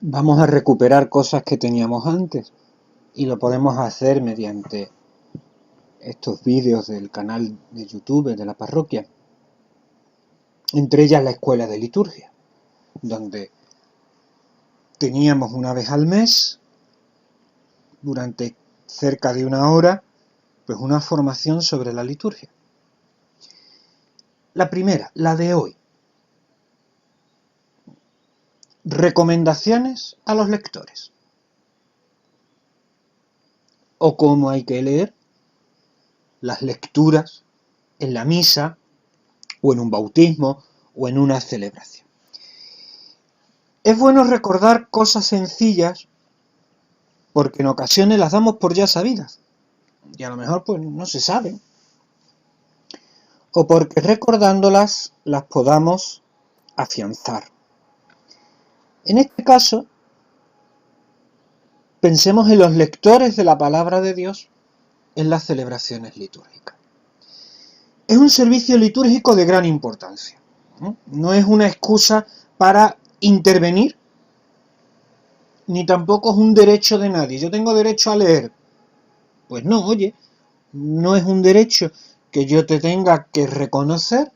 Vamos a recuperar cosas que teníamos antes y lo podemos hacer mediante estos vídeos del canal de YouTube de la parroquia. Entre ellas la escuela de liturgia, donde teníamos una vez al mes, durante cerca de una hora, pues una formación sobre la liturgia. La primera, la de hoy. Recomendaciones a los lectores. O cómo hay que leer las lecturas en la misa, o en un bautismo, o en una celebración. Es bueno recordar cosas sencillas, porque en ocasiones las damos por ya sabidas, y a lo mejor pues no se saben, o porque recordándolas las podamos afianzar. En este caso, pensemos en los lectores de la palabra de Dios en las celebraciones litúrgicas. Es un servicio litúrgico de gran importancia, ¿no? No es una excusa para intervenir, ni tampoco es un derecho de nadie. Yo tengo derecho a leer. Pues no, oye, no es un derecho que yo te tenga que reconocer,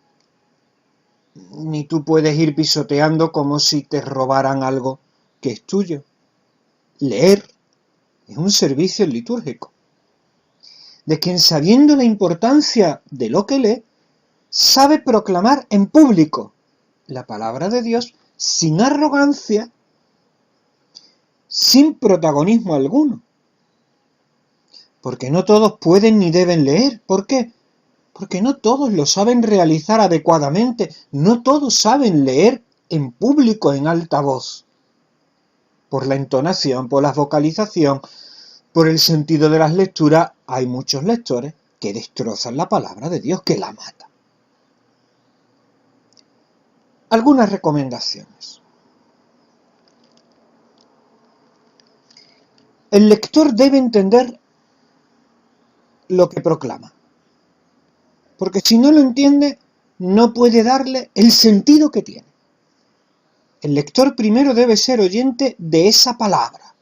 ni tú puedes ir pisoteando como si te robaran algo que es tuyo. Leer es un servicio litúrgico, de quien, sabiendo la importancia de lo que lee, sabe proclamar en público la palabra de Dios sin arrogancia, sin protagonismo alguno. Porque no todos pueden ni deben leer. ¿Por qué? Porque no todos lo saben realizar adecuadamente, no todos saben leer en público en alta voz. Por la entonación, por la vocalización, por el sentido de las lecturas, hay muchos lectores que destrozan la palabra de Dios, que la matan. Algunas recomendaciones. El lector debe entender lo que proclama, porque si no lo entiende, no puede darle el sentido que tiene. El lector primero debe ser oyente de esa palabra.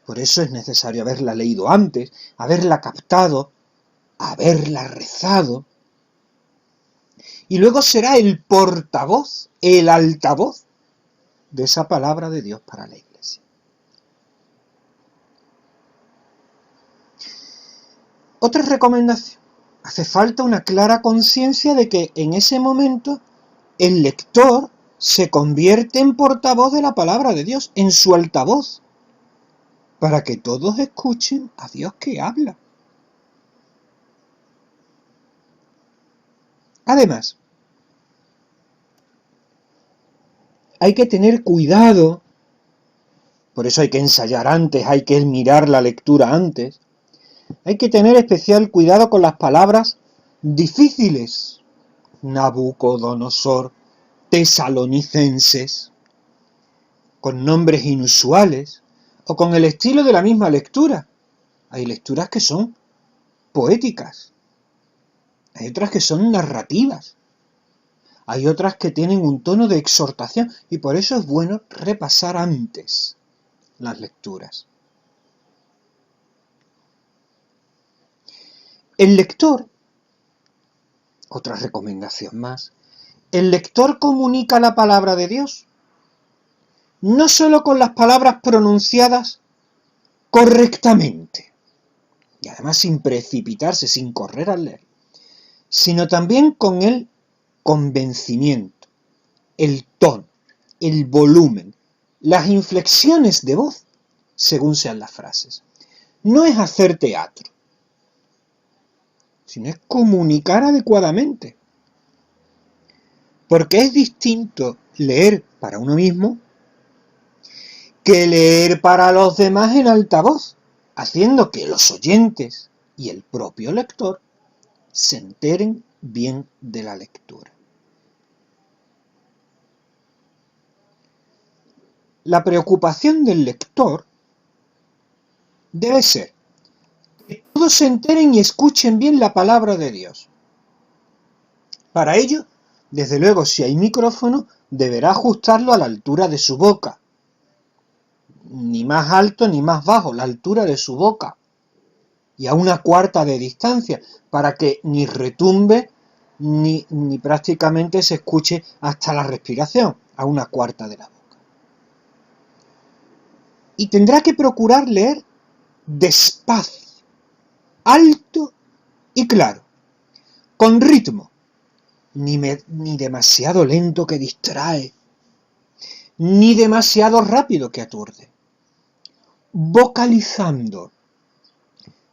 Por eso es necesario haberla leído antes, haberla captado, haberla rezado. Y luego será el portavoz, el altavoz de esa palabra de Dios para la Iglesia. Otra recomendación. Hace falta una clara conciencia de que en ese momento el lector se convierte en portavoz de la palabra de Dios, en su altavoz, para que todos escuchen a Dios que habla. Además, hay que tener cuidado, por eso hay que ensayar antes, hay que mirar la lectura antes, hay que tener especial cuidado con las palabras difíciles, Nabucodonosor, tesalonicenses, con nombres inusuales, o con el estilo de la misma lectura. Hay lecturas que son poéticas, hay otras que son narrativas, hay otras que tienen un tono de exhortación, y por eso es bueno repasar antes las lecturas. El lector, otra recomendación más, el lector comunica la palabra de Dios, no solo con las palabras pronunciadas correctamente, y además sin precipitarse, sin correr al leer, sino también con el convencimiento, el tono, el volumen, las inflexiones de voz, según sean las frases. No es hacer teatro, sino es comunicar adecuadamente. Porque es distinto leer para uno mismo que leer para los demás en altavoz, haciendo que los oyentes y el propio lector se enteren bien de la lectura. La preocupación del lector debe ser que todos se enteren y escuchen bien la palabra de Dios. Para ello, desde luego, si hay micrófono, deberá ajustarlo a la altura de su boca, ni más alto ni más bajo, la altura de su boca, y a 1/4 de distancia, para que ni retumbe ni prácticamente se escuche hasta la respiración, a 1/4 de la boca. Y tendrá que procurar leer despacio, alto y claro, con ritmo, ni demasiado lento que distrae, ni demasiado rápido que aturde, vocalizando,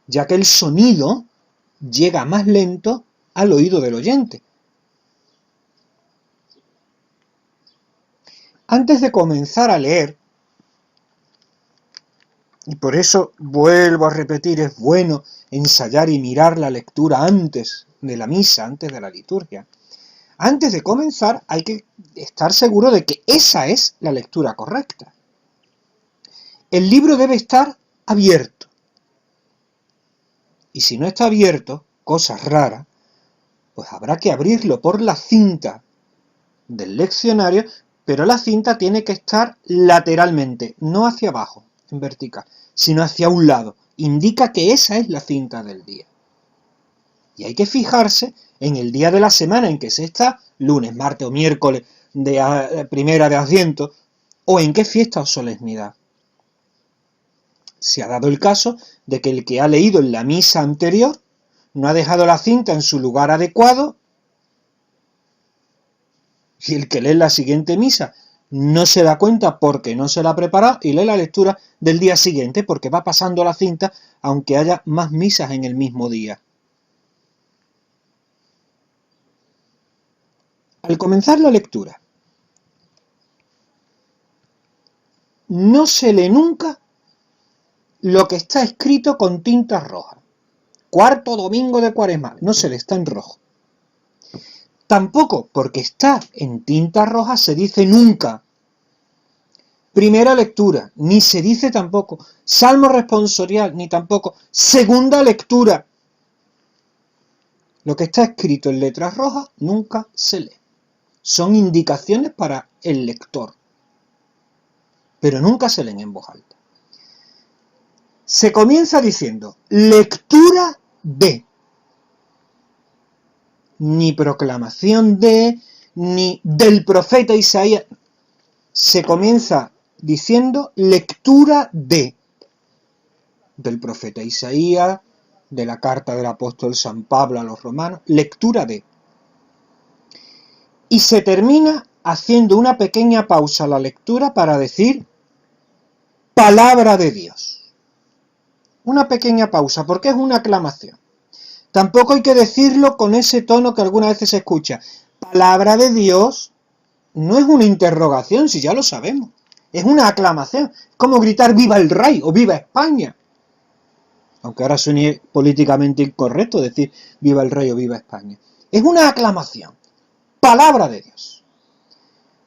ya que el sonido llega más lento al oído del oyente. Antes de comenzar a leer, y por eso vuelvo a repetir, es bueno ensayar y mirar la lectura antes de la misa, antes de la liturgia. Antes de comenzar hay que estar seguro de que esa es la lectura correcta. El libro debe estar abierto. Y si no está abierto, cosa rara, pues habrá que abrirlo por la cinta del leccionario, pero la cinta tiene que estar lateralmente, no hacia abajo, en vertical, sino hacia un lado. Indica que esa es la cinta del día. Y hay que fijarse en el día de la semana en que se está, lunes, martes o miércoles de primera de Adviento, o en qué fiesta o solemnidad. Se ha dado el caso de que el que ha leído en la misa anterior no ha dejado la cinta en su lugar adecuado, y el que lee la siguiente misa no se da cuenta porque no se la ha preparado y lee la lectura del día siguiente porque va pasando la cinta aunque haya más misas en el mismo día. Al comenzar la lectura, no se lee nunca lo que está escrito con tinta roja. Cuarto domingo de Cuaresma, no se lee, está en rojo. Tampoco, porque está en tinta roja, se dice nunca primera lectura, ni se dice tampoco salmo responsorial, ni tampoco segunda lectura. Lo que está escrito en letras rojas nunca se lee. Son indicaciones para el lector, pero nunca se leen en voz alta. Se comienza diciendo lectura de, ni proclamación de, ni del profeta Isaías. Se comienza diciendo lectura del profeta Isaías, de la carta del apóstol San Pablo a los romanos, lectura de. Y se termina haciendo una pequeña pausa a la lectura para decir palabra de Dios. Una pequeña pausa, porque es una aclamación. Tampoco hay que decirlo con ese tono que algunas veces se escucha. Palabra de Dios no es una interrogación, si ya lo sabemos. Es una aclamación. Es como gritar viva el rey o viva España. Aunque ahora suene políticamente incorrecto decir viva el rey o viva España. Es una aclamación. Palabra de Dios.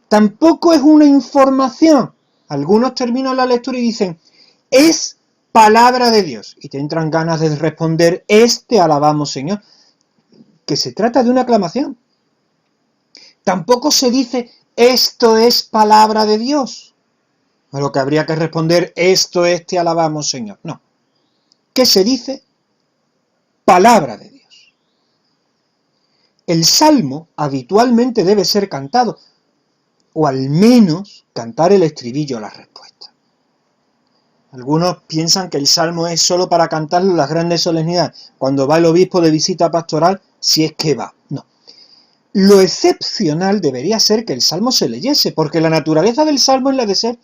Tampoco es una información. Algunos terminan la lectura y dicen, es palabra de Dios. Y te entran ganas de responder, te alabamos, Señor. Que se trata de una aclamación. Tampoco se dice, esto es palabra de Dios. A lo que habría que responder, esto es, te alabamos, Señor. No. ¿Qué se dice? Palabra de Dios. El salmo habitualmente debe ser cantado, o al menos cantar el estribillo a la respuesta. Algunos piensan que el salmo es solo para cantarlo en las grandes solemnidades, cuando va el obispo de visita pastoral, si es que va. No. Lo excepcional debería ser que el salmo se leyese, porque la naturaleza del salmo es la de ser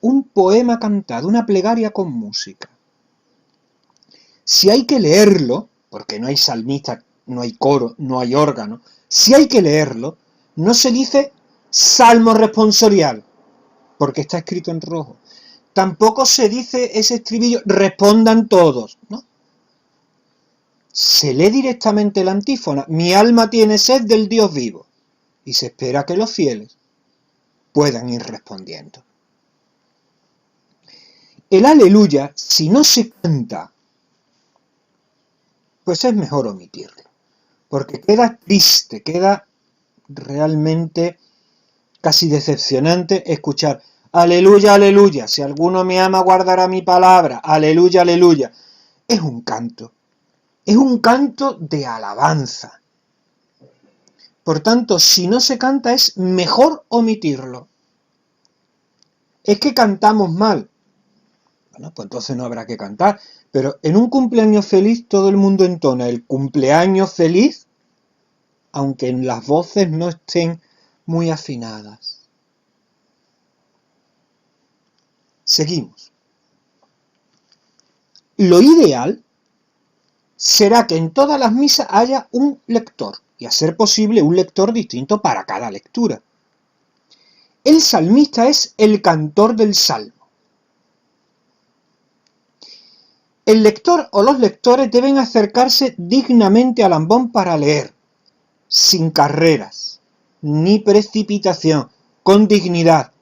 un poema cantado, una plegaria con música. Si hay que leerlo, porque no hay salmista, no hay coro, no hay órgano, si hay que leerlo, no se dice salmo responsorial, porque está escrito en rojo. Tampoco se dice ese estribillo, respondan todos, ¿no? Se lee directamente la antífona, mi alma tiene sed del Dios vivo, y se espera que los fieles puedan ir respondiendo. El aleluya, si no se canta, pues es mejor omitirlo, porque queda triste, queda realmente casi decepcionante escuchar aleluya, aleluya, si alguno me ama guardará mi palabra, aleluya, aleluya. Es un canto de alabanza. Por tanto, si no se canta es mejor omitirlo. Es que cantamos mal. Bueno, pues entonces no habrá que cantar. Pero en un cumpleaños feliz todo el mundo entona el cumpleaños feliz, aunque las voces no estén muy afinadas. Seguimos. Lo ideal será que en todas las misas haya un lector, y a ser posible un lector distinto para cada lectura. El salmista es el cantor del salmo. El lector o los lectores deben acercarse dignamente al ambón para leer, sin carreras, ni precipitación, con dignidad.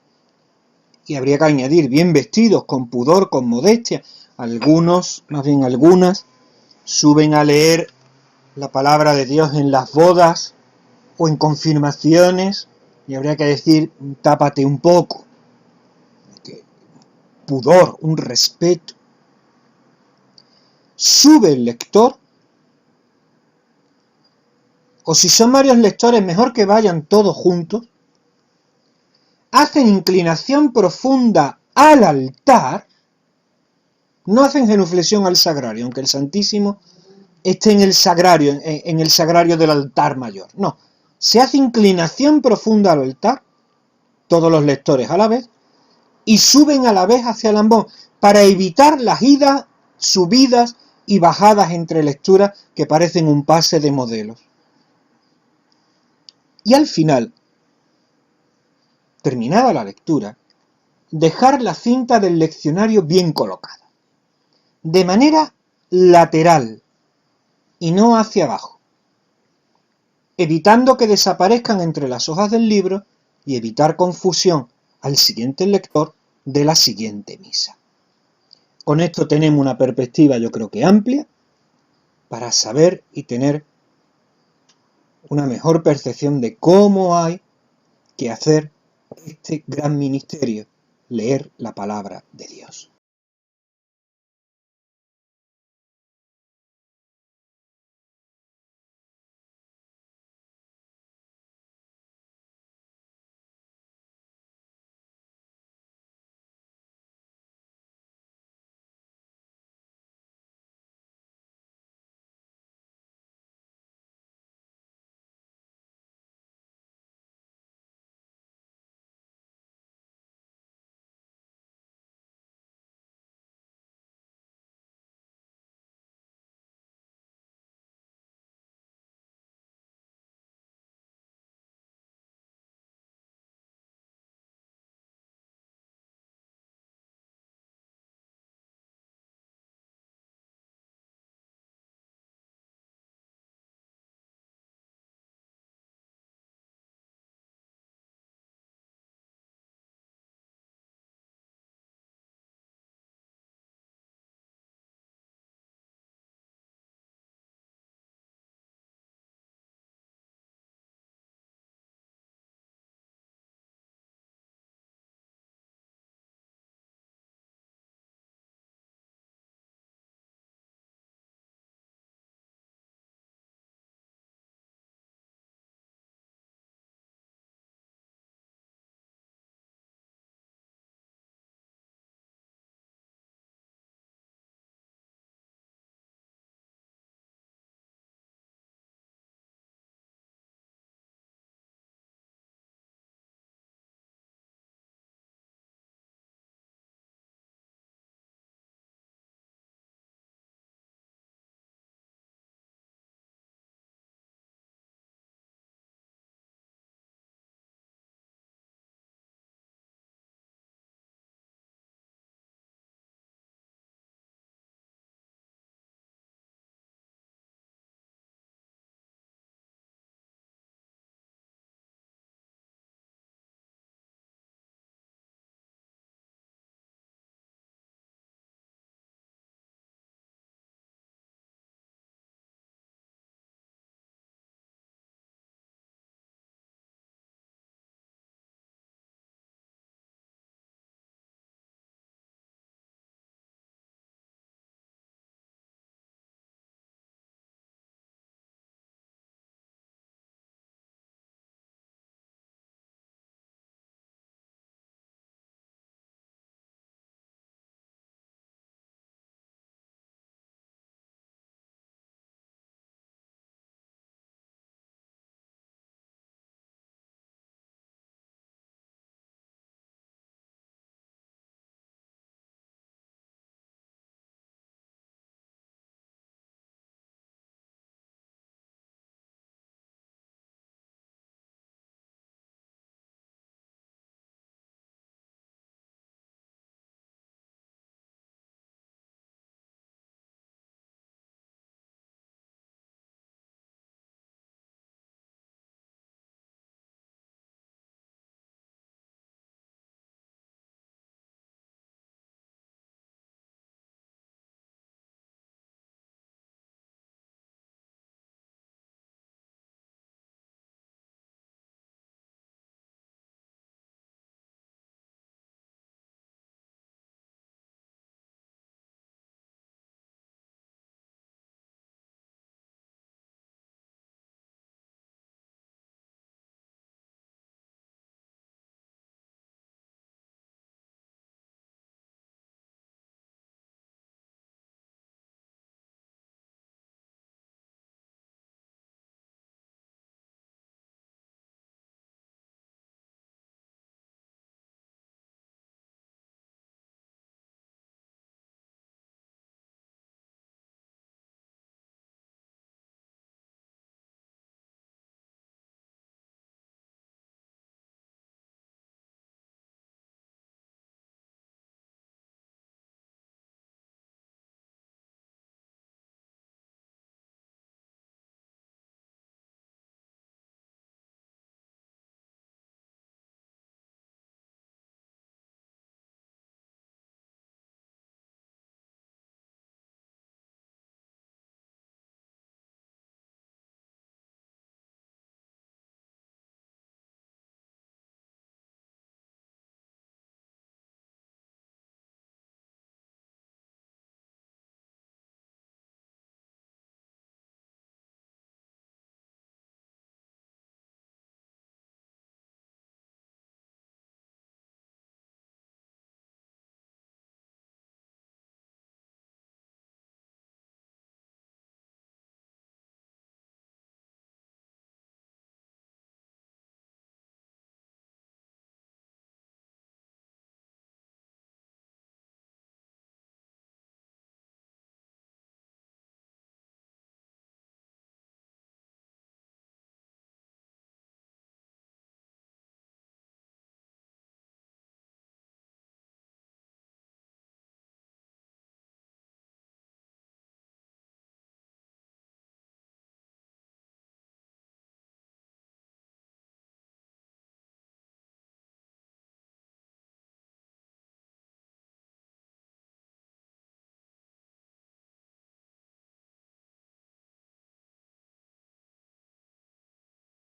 Y habría que añadir, bien vestidos, con pudor, con modestia. Algunos, más bien algunas, suben a leer la palabra de Dios en las bodas o en confirmaciones, y habría que decir, tápate un poco. Pudor, un respeto. Sube el lector, o si son varios lectores, mejor que vayan todos juntos, hacen inclinación profunda al altar, no hacen genuflexión al sagrario, aunque el Santísimo esté en el sagrario del altar mayor. No, se hace inclinación profunda al altar, todos los lectores a la vez, y suben a la vez hacia el ambón, para evitar las idas, subidas y bajadas entre lecturas que parecen un pase de modelos. Y al final, terminada la lectura, dejar la cinta del leccionario bien colocada, de manera lateral y no hacia abajo, evitando que desaparezcan entre las hojas del libro y evitar confusión al siguiente lector de la siguiente misa. Con esto tenemos una perspectiva, yo creo que amplia, para saber y tener una mejor percepción de cómo hay que hacer este gran ministerio, leer la palabra de Dios.